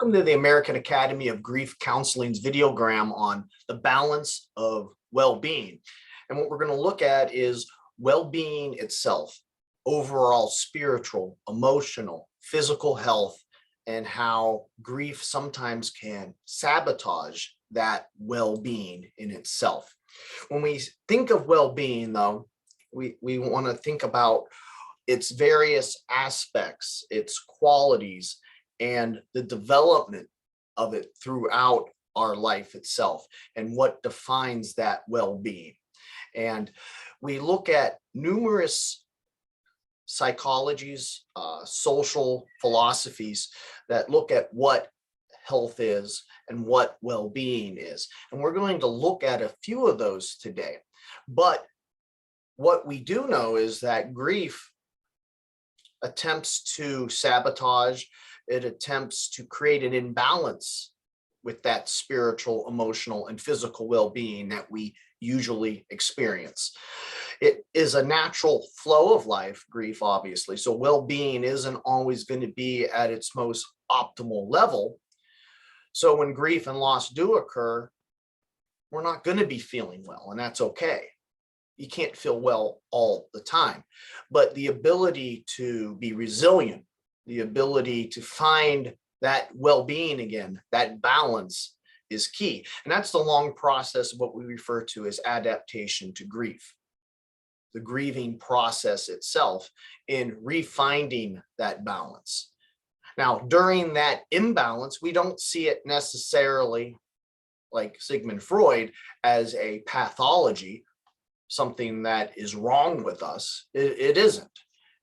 Welcome to the American Academy of Grief Counseling's Videogram on the balance of well-being. And what we're going to look at is well-being itself, overall spiritual, emotional, physical health, and how grief sometimes can sabotage that well-being in itself. When we think of well-being, though, we want to think about its various aspects, its qualities, and the development of it throughout our life itself and what defines that well-being. And we look at numerous psychologies, social philosophies that look at what health is and what well-being is. And we're going to look at a few of those today. But what we do know is that grief attempts to sabotage. It attempts to create an imbalance with that spiritual, emotional, and physical well-being that we usually experience. It is a natural flow of life, grief, obviously. So well-being isn't always going to be at its most optimal level. So when grief and loss do occur, we're not going to be feeling well, and that's okay. You can't feel well all the time, but the ability to be resilient, the ability to find that well-being again, that balance is key. And that's the long process of what we refer to as adaptation to grief. The grieving process itself in refinding that balance. Now, during that imbalance, we don't see it necessarily like Sigmund Freud as a pathology, something that is wrong with us. It isn't.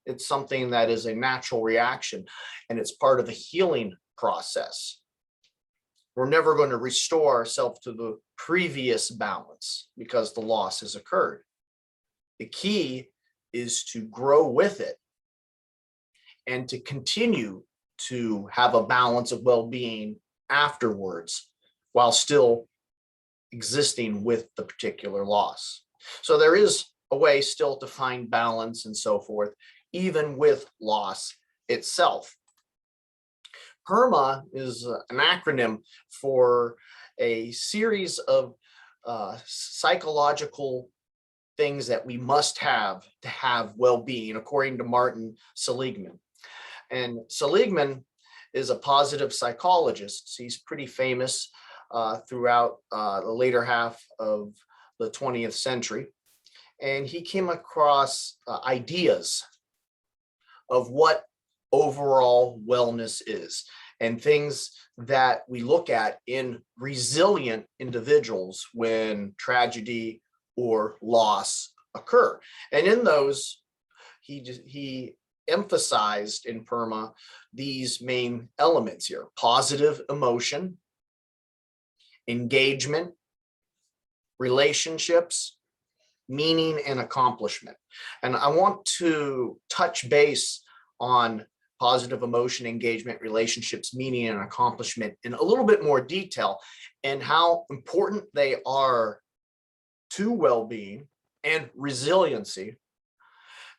It's something that is a natural reaction, and it's part of the healing process. We're never going to restore ourselves to the previous balance because the loss has occurred. The key is to grow with it and to continue to have a balance of well-being afterwards while still existing with the particular loss. So there is a way still to find balance and so forth, even with loss itself. Perma is an acronym for a series of psychological things that we must have to have well-being, according to Martin Seligman. And Seligman is a positive psychologist. He's pretty famous throughout the later half of the 20th century. And he came across ideas of what overall wellness is and things that we look at in resilient individuals when tragedy or loss occur. And in those, he emphasized in Perma these main elements here: positive emotion, engagement, relationships, meaning, and accomplishment. And I want to touch base on positive emotion, engagement, relationships, meaning, and accomplishment in a little bit more detail, and how important they are to well-being and resiliency,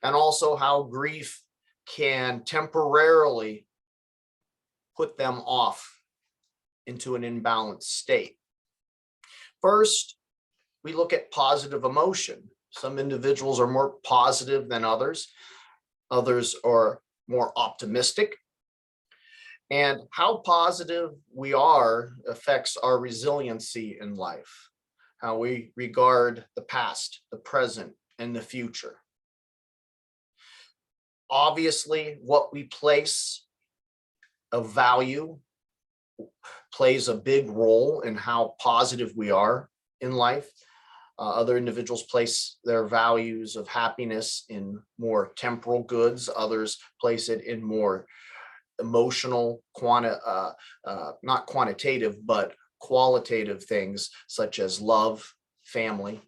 and also how grief can temporarily put them off into an imbalanced state. First, we look at positive emotion. Some individuals are more positive than others. Others are more optimistic. And how positive we are affects our resiliency in life, how we regard the past, the present, and the future. Obviously, what we place of value plays a big role in how positive we are in life. Other individuals place their values of happiness in more temporal goods. Others place it in more emotional, not quantitative, but qualitative things such as love, family.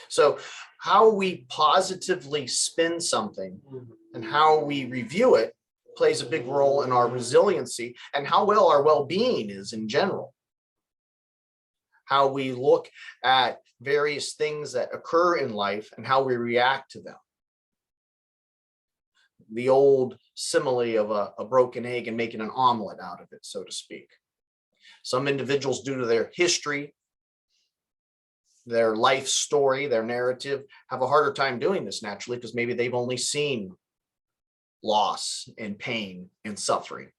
So how we positively spin something and how we review it plays a big role in our resiliency and how well our well-being is in general. How we look at various things that occur in life and how we react to them. the old simile of a broken egg and making an omelet out of it, so to speak. Some individuals, due to their history, their life story, their narrative, have a harder time doing this naturally because maybe they've only seen loss and pain and suffering.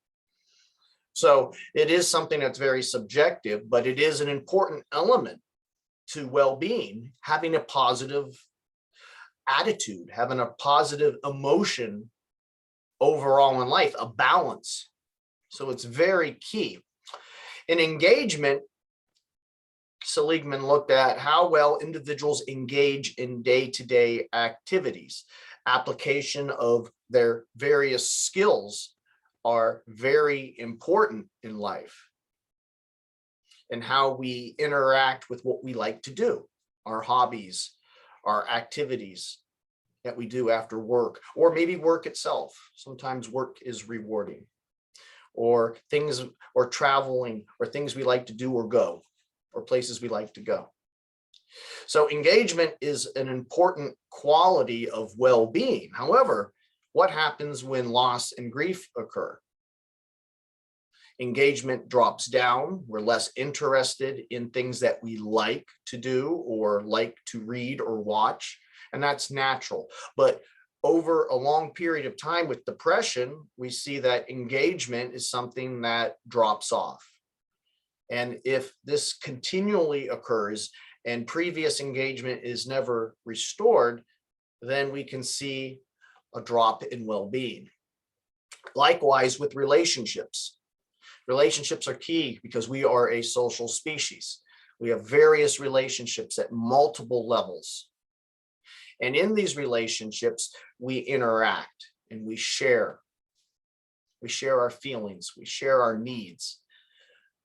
So it is something that's very subjective, but it is an important element to well-being, having a positive attitude, having a positive emotion overall in life, a balance. So it's very key. In engagement, Seligman looked at how well individuals engage in day-to-day activities. Application of their various skills are very important in life, and how we interact with what we like to do, our hobbies, our activities that we do after work, or maybe work itself. Sometimes work is rewarding, or things, or traveling, or things we like to do or go, or places we like to go. So engagement is an important quality of well-being. However, what happens when loss and grief occur? Engagement drops down. We're less interested in things that we like to do or like to read or watch, and that's natural. But over a long period of time with depression, we see that engagement is something that drops off. And if this continually occurs and previous engagement is never restored, then we can see a drop in well-being. Likewise with relationships. Relationships are key because we are a social species. We have various relationships at multiple levels. And in these relationships, we interact and we share. We share our feelings, we share our needs.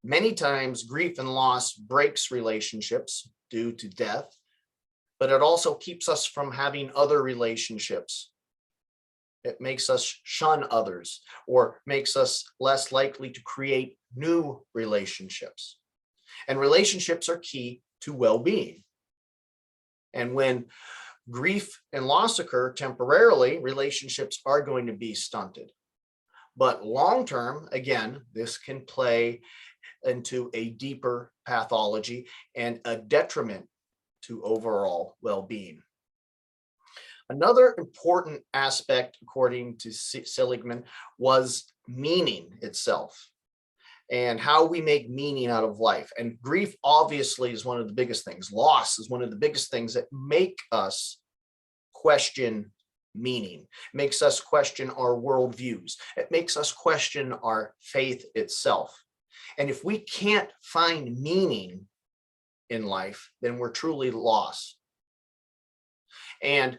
Many times grief and loss breaks relationships due to death, but it also keeps us from having other relationships. It makes us shun others or makes us less likely to create new relationships. And relationships are key to well-being. And when grief and loss occur temporarily, relationships are going to be stunted. But long-term, again, this can play into a deeper pathology and a detriment to overall well-being. Another important aspect, according to Seligman, was meaning itself and how we make meaning out of life. And grief obviously is one of the biggest things. Loss is one of the biggest things that make us question meaning, makes us question our worldviews. It makes us question our faith itself. And if we can't find meaning in life, then we're truly lost. And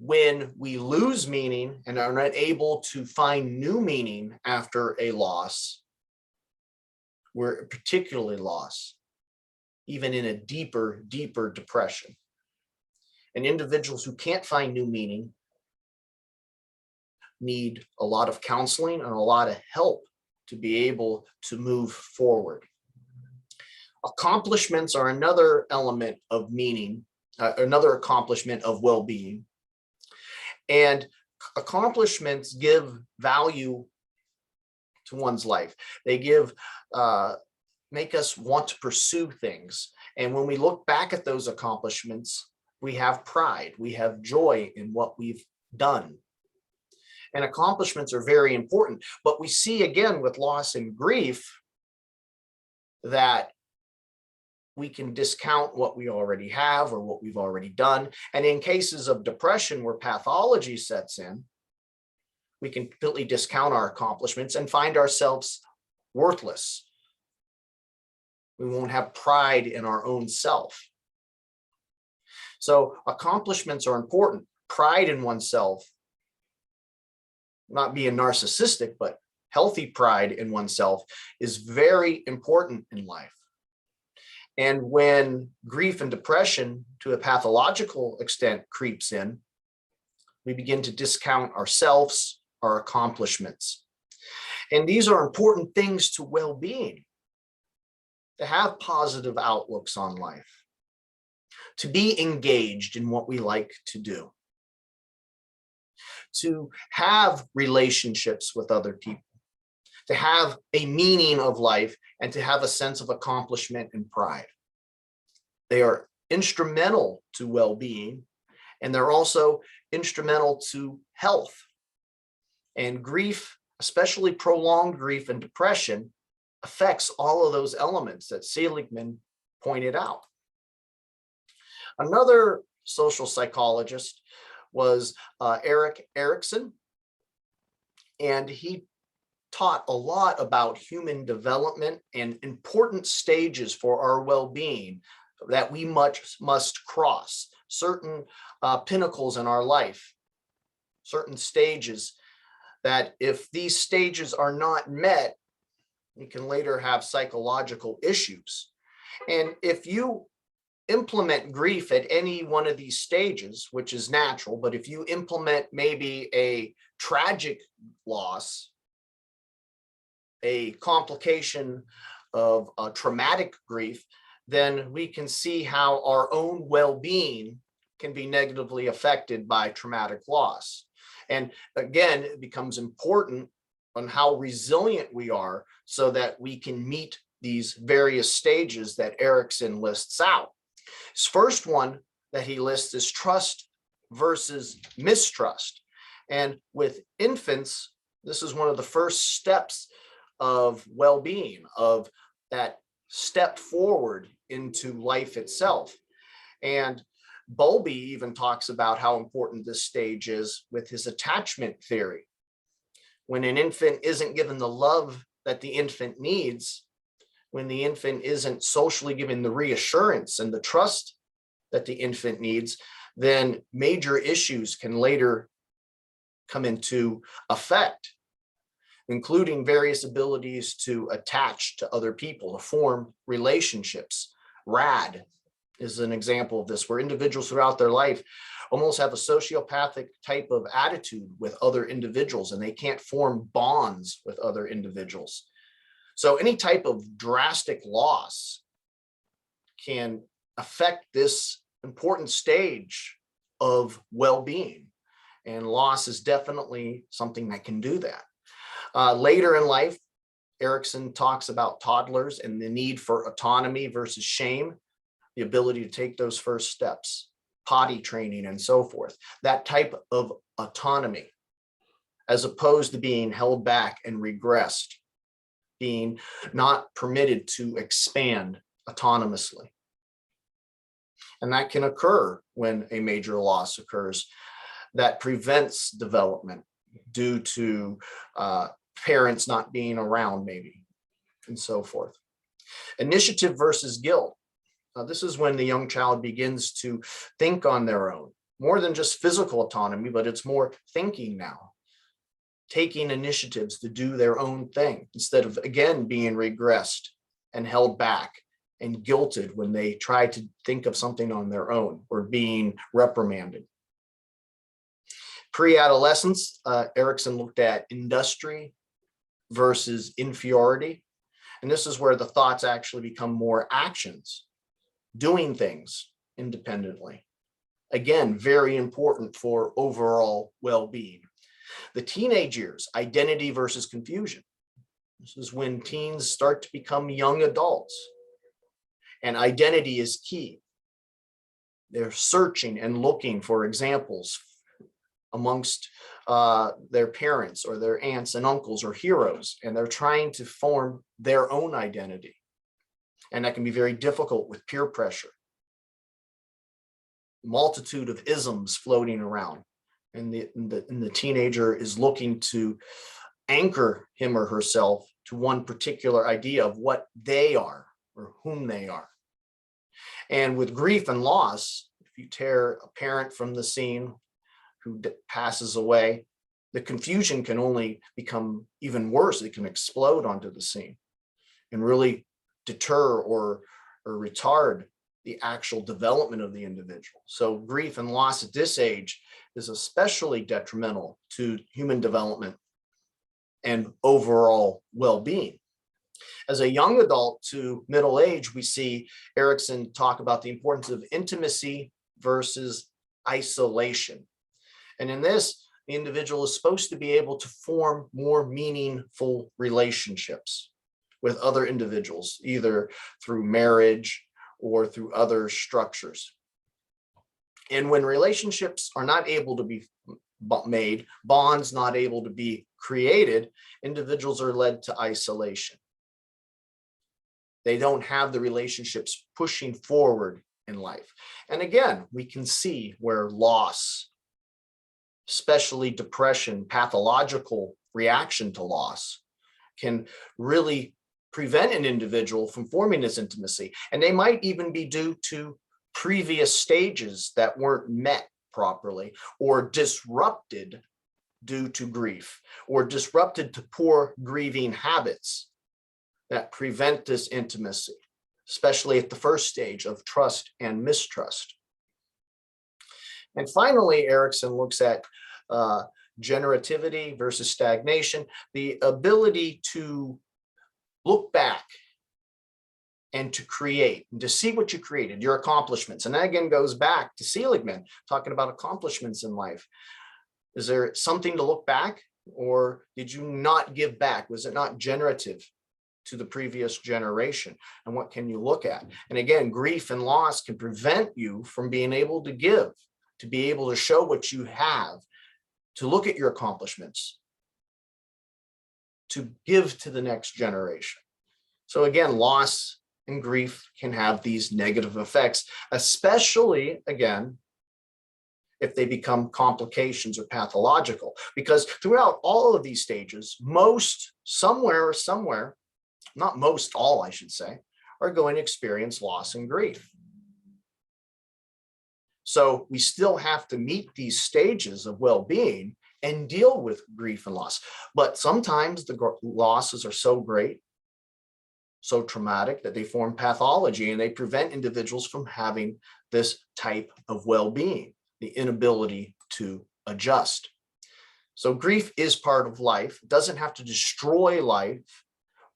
when we lose meaning and are not able to find new meaning after a loss, we're particularly lost, even in a deeper, deeper depression. And individuals who can't find new meaning need a lot of counseling and a lot of help to be able to move forward. Accomplishments are another element of meaning, another accomplishment of well-being. And accomplishments give value to one's life. They make us want to pursue things. And when we look back at those accomplishments, we have pride, we have joy in what we've done. And accomplishments are very important. But we see again with loss and grief that we can discount what we already have or what we've already done. And in cases of depression where pathology sets in, we can completely discount our accomplishments and find ourselves worthless. We won't have pride in our own self. So accomplishments are important. Pride in oneself, not being narcissistic, but healthy pride in oneself is very important in life. And when grief and depression to a pathological extent creeps in, we begin to discount ourselves, our accomplishments. And these are important things to well-being, to have positive outlooks on life, to be engaged in what we like to do, to have relationships with other people, to have a meaning of life, and to have a sense of accomplishment and pride. They are instrumental to well-being, and they're also instrumental to health. And grief, especially prolonged grief and depression, affects all of those elements that Seligman pointed out. Another social psychologist was Erik Erikson, and he taught a lot about human development and important stages for our well-being that we must cross, certain pinnacles in our life, certain stages that if these stages are not met, you can later have psychological issues. And if you implement grief at any one of these stages, which is natural, but if you implement maybe a tragic loss, a complication of a traumatic grief, then we can see how our own well-being can be negatively affected by traumatic loss. And again, it becomes important on how resilient we are so that we can meet these various stages that Erikson lists out. His first one that he lists is trust versus mistrust. And with infants, this is one of the first steps of well-being, of that step forward into life itself. And Bowlby even talks about how important this stage is with his attachment theory. When an infant isn't given the love that the infant needs, when the infant isn't socially given the reassurance and the trust that the infant needs, then major issues can later come into effect, including various abilities to attach to other people, to form relationships. RAD is an example of this, where individuals throughout their life almost have a sociopathic type of attitude with other individuals, and they can't form bonds with other individuals. So any type of drastic loss can affect this important stage of well-being, and loss is definitely something that can do that. Later in life, Erikson talks about toddlers and the need for autonomy versus shame, the ability to take those first steps, potty training and so forth, that type of autonomy, as opposed to being held back and regressed, being not permitted to expand autonomously. And that can occur when a major loss occurs that prevents development due to parents not being around maybe, and so forth. Initiative versus guilt. This is when the young child begins to think on their own, more than just physical autonomy, but it's more thinking now, taking initiatives to do their own thing instead of, again, being regressed and held back and guilted when they try to think of something on their own or being reprimanded. Pre-adolescence, Erikson looked at industry versus inferiority. And this is where the thoughts actually become more actions, doing things independently. Again, very important for overall well-being. The teenage years, identity versus confusion. This is when teens start to become young adults, and identity is key. They're searching and looking for examples amongst their parents or their aunts and uncles or heroes, and they're trying to form their own identity. And that can be very difficult with peer pressure. Multitude of isms floating around, and the teenager is looking to anchor him or herself to one particular idea of what they are or whom they are. And with grief and loss, if you tear a parent from the scene who passes away, the confusion can only become even worse. It can explode onto the scene and really deter or retard the actual development of the individual. So grief and loss at this age is especially detrimental to human development and overall well-being. As a young adult to middle age, we see Erikson talk about the importance of intimacy versus isolation. And in this, the individual is supposed to be able to form more meaningful relationships with other individuals, either through marriage or through other structures. And when relationships are not able to be made, bonds not able to be created, individuals are led to isolation. They don't have the relationships pushing forward in life. And again, we can see where loss, especially depression, pathological reaction to loss, can really prevent an individual from forming this intimacy. And they might even be due to previous stages that weren't met properly, or disrupted due to grief, or disrupted to poor grieving habits that prevent this intimacy, especially at the first stage of trust and mistrust. And finally, Erickson looks at generativity versus stagnation, the ability to look back and to create, and to see what you created, your accomplishments. And that again goes back to Seligman, talking about accomplishments in life. Is there something to look back, or did you not give back? Was it not generative to the previous generation? And what can you look at? And again, grief and loss can prevent you from being able to give, to be able to show what you have, to look at your accomplishments, to give to the next generation. So again, loss and grief can have these negative effects, especially, again, if they become complications or pathological, because throughout all of these stages, most, somewhere, not most, all I should say, are going to experience loss and grief. So we still have to meet these stages of well-being and deal with grief and loss. But sometimes the losses are so great, so traumatic, that they form pathology, and they prevent individuals from having this type of well-being, the inability to adjust. So grief is part of life. It doesn't have to destroy life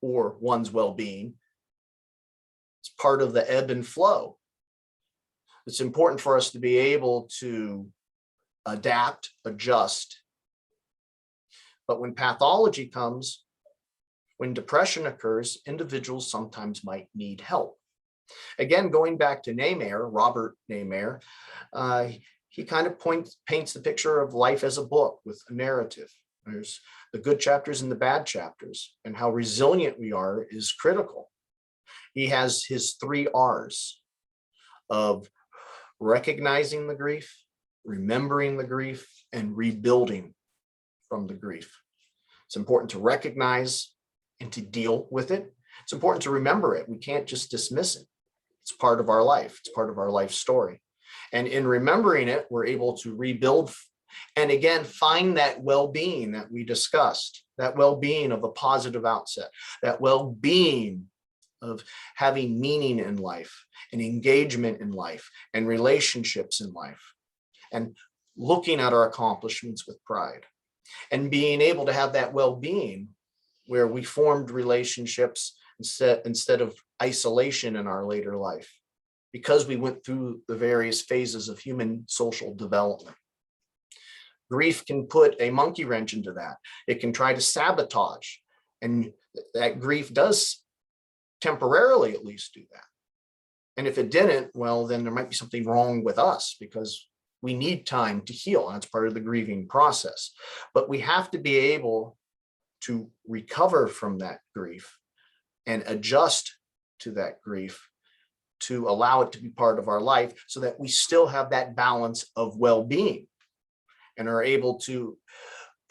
or one's well-being. It's part of the ebb and flow. It's important for us to be able to adapt, adjust. But when pathology comes, when depression occurs, individuals sometimes might need help. Again, going back to Neymer, Robert Neymer, he kind of paints the picture of life as a book with a narrative. There's the good chapters and the bad chapters, and how resilient we are is critical. He has his 3 R's of recognizing the grief, remembering the grief, and rebuilding from the grief. It's important to recognize and to deal with it. It's important to remember it. We can't just dismiss it. It's part of our life. It's part of our life story. And in remembering it, we're able to rebuild and again, find that well-being that we discussed, that well-being of a positive outset, that well-being of having meaning in life and engagement in life and relationships in life, and looking at our accomplishments with pride, and being able to have that well-being where we formed relationships instead of isolation in our later life, because we went through the various phases of human social development. Grief can put a monkey wrench into that. It can try to sabotage, and that grief does temporarily at least do that. And if it didn't, well, then there might be something wrong with us, because we need time to heal. That's part of the grieving process. But we have to be able to recover from that grief and adjust to that grief, to allow it to be part of our life, so that we still have that balance of well-being and are able to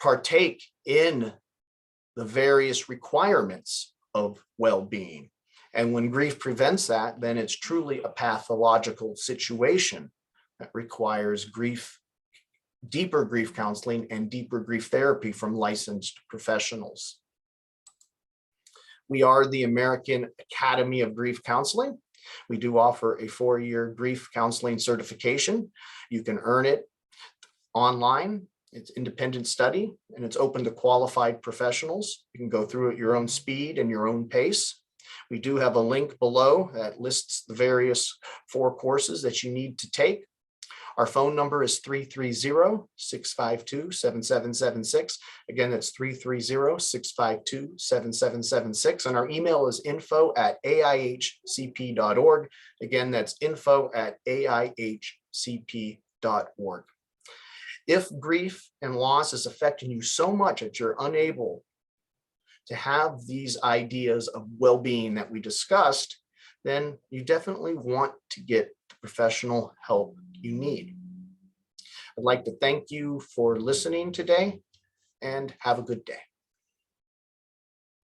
partake in the various requirements of well-being. And when grief prevents that, then it's truly a pathological situation that requires grief, deeper grief counseling and deeper grief therapy from licensed professionals. We are the American Academy of Grief Counseling. We do offer a 4-year grief counseling certification. You can earn it online. It's independent study, and it's open to qualified professionals. You can go through at your own speed and your own pace. We do have a link below that lists the various 4 courses that you need to take. Our phone number is 330-652-7776. Again, that's 330-652-7776. And our email is info@aihcp.org. Again, that's info@aihcp.org. If grief and loss is affecting you so much that you're unable to have these ideas of well-being that we discussed, then you definitely want to get the professional help you need. I'd like to thank you for listening today and have a good day.